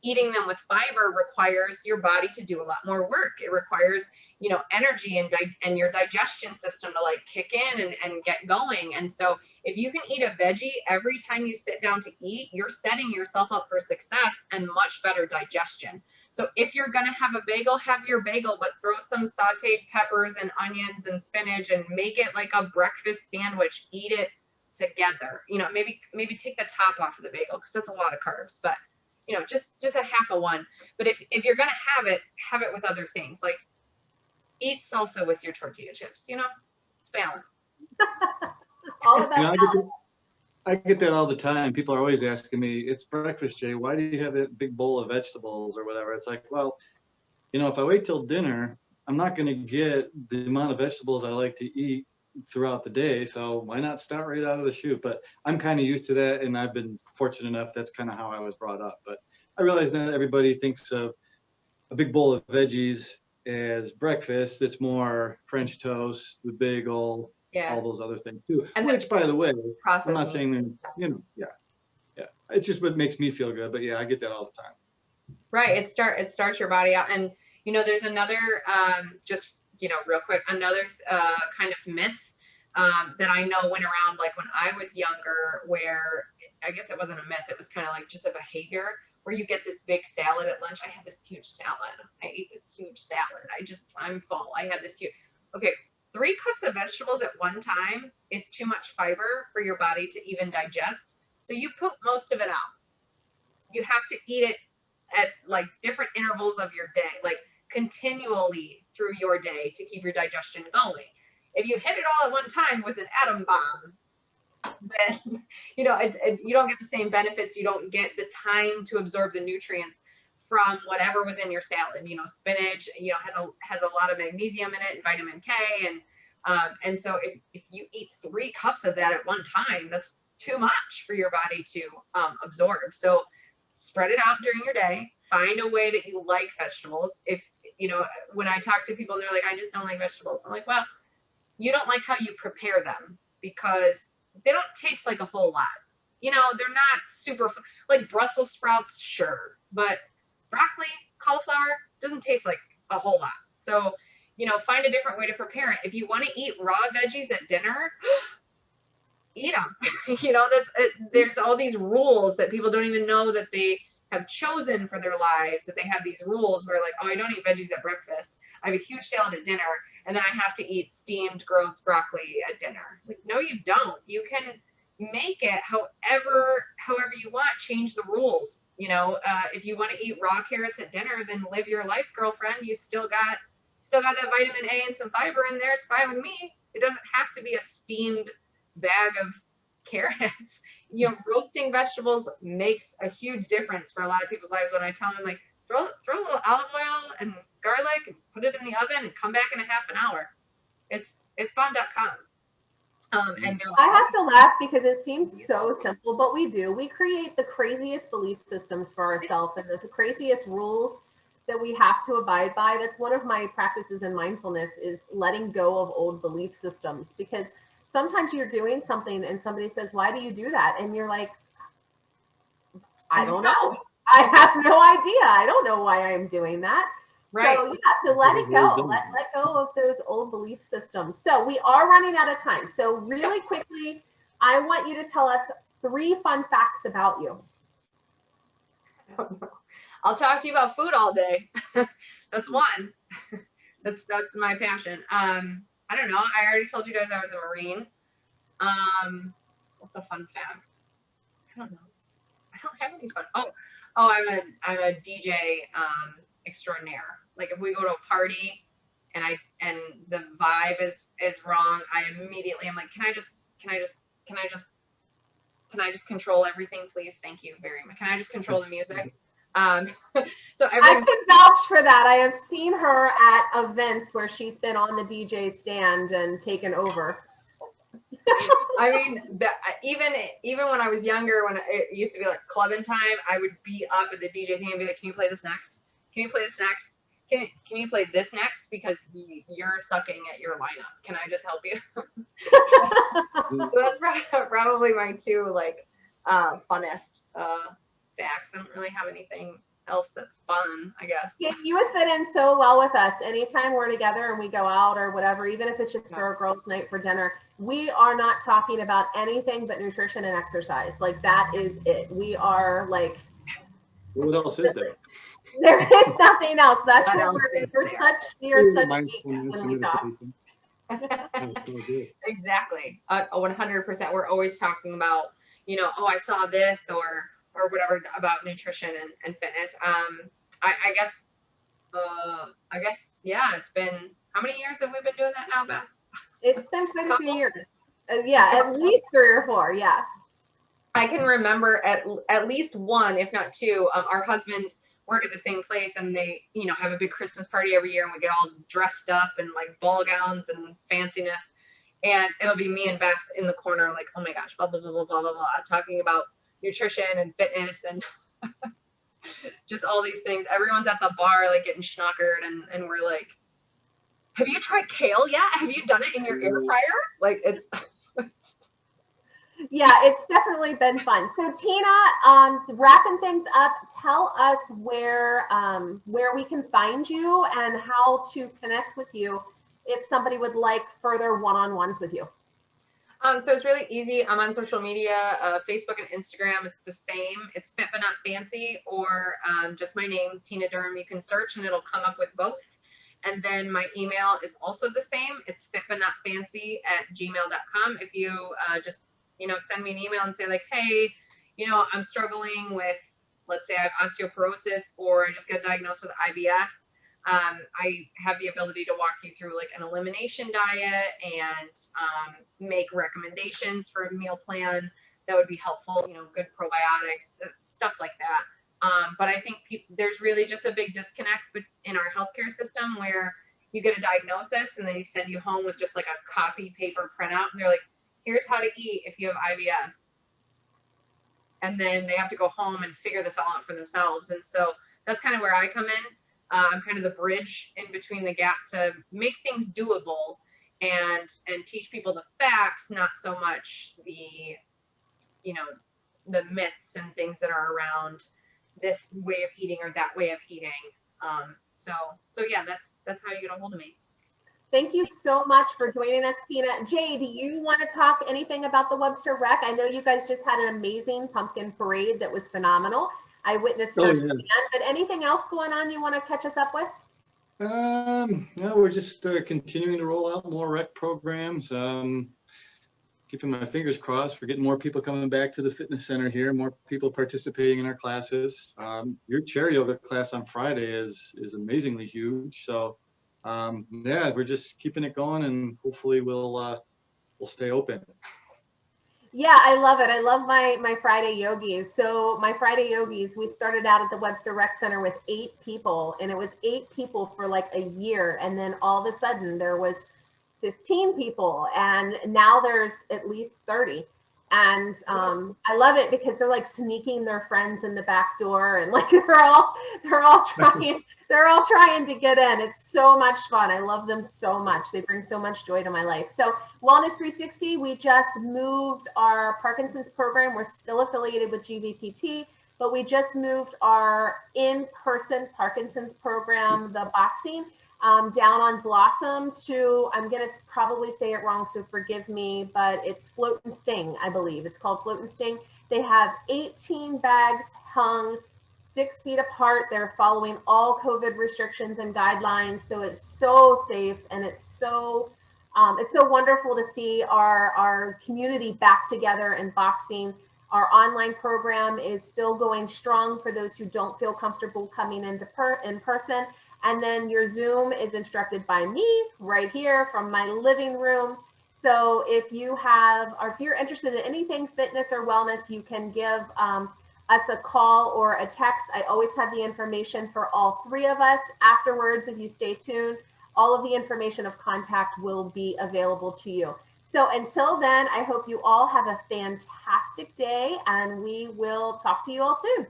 Eating them with fiber requires your body to do a lot more work. It requires, energy and your digestion system to like kick in and get going. And so if you can eat a veggie every time you sit down to eat, you're setting yourself up for success and much better digestion. So if you're going to have a bagel, have your bagel, but throw some sauteed peppers and onions and spinach and make it like a breakfast sandwich. Eat it together. Maybe take the top off of the bagel, because that's a lot of carbs, but just a half of one. But if you're going to have it with other things, like eat salsa with your tortilla chips, it's balanced. All about I get that all the time. People are always asking me, it's breakfast, Jay, why do you have that big bowl of vegetables or whatever? It's like, well, if I wait till dinner, I'm not going to get the amount of vegetables I like to eat throughout the day. So why not start right out of the chute? But I'm kind of used to that, and I've been fortunate enough. That's kind of how I was brought up. But I realize that everybody thinks of a big bowl of veggies as breakfast. It's more French toast, the bagel, all those other things too. And which, by the way, I'm not saying that, yeah. It's just what makes me feel good. But yeah, I get that all the time. Right. It starts your body out. And, there's another, just, real quick, another kind of myth that I know went around, like when I was younger, where I guess it wasn't a myth. It was kind of like just a behavior where you get this big salad at lunch. I had this huge salad. I ate this huge salad. I'm full. I had this huge, okay. 3 cups of vegetables at one time is too much fiber for your body to even digest. So you put most of it out. You have to eat it at like different intervals of your day, like continually through your day, to keep your digestion going. If you hit it all at one time with an atom bomb, then you don't get the same benefits. You don't get the time to absorb the nutrients from whatever was in your salad. Spinach, has a lot of magnesium in it and vitamin K, and so if you eat 3 cups of that at one time, that's too much for your body to absorb. So spread it out during your day. Find a way that you like vegetables. If when I talk to people and they're like, I just don't like vegetables, I'm like, well, you don't like how you prepare them, because they don't taste like a whole lot. They're not super, like Brussels sprouts, sure, but broccoli, cauliflower doesn't taste like a whole lot. So, find a different way to prepare it. If you want to eat raw veggies at dinner, eat them. There's all these rules that people don't even know that they have chosen for their lives, that they have these rules where like, oh, I don't eat veggies at breakfast. I have a huge salad at dinner, and then I have to eat steamed gross broccoli at dinner. Like, no, you don't. You can make it however you want. Change the rules. If you want to eat raw carrots at dinner, then live your life, girlfriend. You still got that vitamin A and some fiber in there. It's fine with me. It doesn't have to be a steamed bag of carrots. You know, roasting vegetables makes a huge difference for a lot of people's lives. When I tell them, like, throw a little olive oil and garlic and put it in the oven and come back in a half an hour. It's fun.com. And they're like, I have to laugh because it seems so simple, but we do. We create the craziest belief systems for ourselves and the craziest rules that we have to abide by. That's one of my practices in mindfulness, is letting go of old belief systems, because sometimes you're doing something and somebody says, why do you do that? And you're like, I don't know. I have no idea. I don't know why I'm doing that. right. So yeah, so let it go. Let go of those old belief systems. So we are running out of time. So really quickly, I want you to tell us 3 fun facts about you. I don't know. I'll talk to you about food all day. That's one. That's my passion. I don't know. I already told you guys I was a Marine. What's a fun fact? I don't know. I don't have any fun. Oh, I'm a DJ extraordinaire. Like, if we go to a party and the vibe is wrong, I immediately am like, can I just control everything, please? Thank you very much. Can I just control the music? So I can vouch for that. I have seen her at events where she's been on the DJ stand and taken over. I mean, even when I was younger, when it used to be like clubbing time, I would be up at the DJ thing and be like, can you play this next? Can you play this next? Can you play this next? Because you're sucking at your lineup. Can I just help you? So that's probably my 2 like funnest facts. I don't really have anything else that's fun, I guess. Yeah, you would fit in so well with us. Anytime we're together and we go out or whatever, even if it's just for a girls' night for dinner, we are not talking about anything but nutrition and exercise. Like, that is it. We are like, What else is there? there is nothing else. That's What what else we are such Mindfulness when we talk. Exactly. 100%. We're always talking about, you know, oh, I saw this or whatever about nutrition and fitness. I guess, yeah, it's been, how many years have we been doing that now, Beth? It's been quite a few years. Yeah, at least 3 or 4. Yeah. I can remember at least 1, if not 2. Our husbands work at the same place, and they, you know, have a big Christmas party every year, and we get all dressed up in like ball gowns and fanciness. And it'll be me and Beth in the corner, like, oh my gosh, blah, blah, blah, blah, blah, blah, blah, talking about nutrition and fitness and just all these things. Everyone's at the bar, like, getting schnockered, and we're like, have you tried kale yet? Have you done it in your air fryer? Like, it's Yeah, it's definitely been fun. So Tina, wrapping things up, tell us where we can find you and how to connect with you if somebody would like further one-on-ones with you. So it's really easy. I'm on social media, Facebook and Instagram. It's the same. It's Fit But Not Fancy, or just my name, Tina Durham. You can search and it'll come up with both. And then my email is also the same. It's fitbutnotfancy@gmail.com. If you just, you know, send me an email and say like, hey, you know, I'm struggling with, let's say I have osteoporosis, or I just got diagnosed with IBS. I have the ability to walk you through like an elimination diet and make recommendations for a meal plan that would be helpful, you know, good probiotics, stuff like that. But I think there's really just a big disconnect in our healthcare system, where you get a diagnosis and then they send you home with just like a copy paper printout, and they're like, here's how to eat if you have IBS. And then they have to go home and figure this all out for themselves. And so that's kind of where I come in. I'm kind of the bridge in between the gap to make things doable and teach people the facts, not so much the, you know, the myths and things that are around this way of eating or that way of eating. So yeah, that's how you get a hold of me. Thank you so much for joining us, Tina. Jay, do you want to talk anything about the Webster Rec? I know you guys just had an amazing pumpkin parade that was phenomenal. I witnessed firsthand, but anything else going on you want to catch us up with? No, we're just continuing to roll out more rec programs. Keeping my fingers crossed. We're getting more people coming back to the fitness center here, more people participating in our classes. Your chair yoga class on Friday is amazingly huge. So yeah, we're just keeping it going, and hopefully we'll stay open. Yeah, I love it. I love my Friday yogis. So my Friday yogis, we started out at the Webster Rec Center with 8 people, and it was 8 people for like a year, and then all of a sudden there was 15 people, and now there's at least 30. And I love it because they're like sneaking their friends in the back door, and like they're all trying to get in. It's so much fun. I love them so much. They bring so much joy to my life. So Wellness 360, we just moved our Parkinson's program. We're still affiliated with GVPT, but we just moved our in-person Parkinson's program, the boxing, down on Blossom to, I'm going to probably say it wrong, so forgive me, but it's Float and Sting, I believe. It's called Float and Sting. They have 18 bags hung 6 feet apart. They're following all COVID restrictions and guidelines. So it's so safe, and it's so wonderful to see our community back together in boxing. Our online program is still going strong for those who don't feel comfortable coming in person. And then your Zoom is instructed by me right here from my living room. So if you're interested in anything fitness or wellness, you can give us a call or a text. I always have the information for all 3 of us. Afterwards, if you stay tuned, all of the information of contact will be available to you. So until then, I hope you all have a fantastic day, and we will talk to you all soon.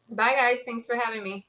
Bye, guys. Thanks for having me.